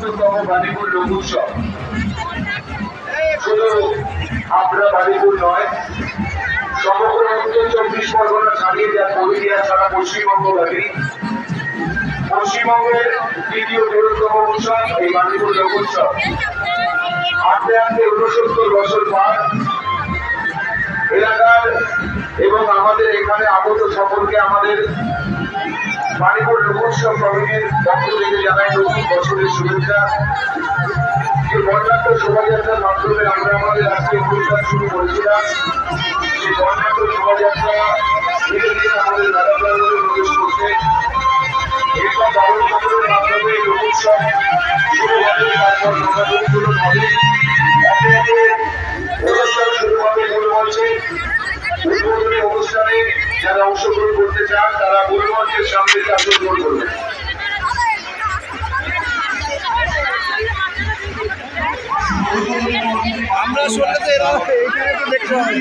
চতুর্থতম বাণীপুর লোক উৎসব। শুধু আমরা বাণীপুর নয়, সমগ্র উত্তর 24 পরগনা ছাড়িয়ে যা পুরুলিয়া ছাড়া পশ্চিমবঙ্গব্যাপী পশ্চিমবঙ্গের দ্বিতীয় বৃহত্তম উৎসব এই বাণীপুর লোক উৎসব। আস্তে আস্তে 69 বছর পর এলাকার এবং আমাদের এখানে আগত সকলকে আমাদের বাণীপুর লোক উৎসব কমিটির পক্ষ থেকে জানাই নতুন বছরের শুভেচ্ছা। এই বর্ণাঢ্য শোভাযাত্রার মাধ্যমে আমরা আমাদের আজকে অনুষ্ঠান শুরু করেছিলাম। সেই বর্ণাঢ্য শোভাযাত্রা ধীরে ধীরে আমাদের মেলা প্রাঙ্গণে প্রবেশ করছে। এইসব দারুণ খবরের মাধ্যমে লোক উৎসব শুরু হবে, তারপর নানাগুলো হবে, একে একে অনুষ্ঠান শুরু হবে। মূলমঞ্চে উদ্বোধনী অনুষ্ঠানে যারা অংশগ্রহণ করতে চান তারা মূলমঞ্চের সামনে আসন গ্রহণ করবেন। আমরা শুনলে তো এরা এখানে তো দেখতে হবে।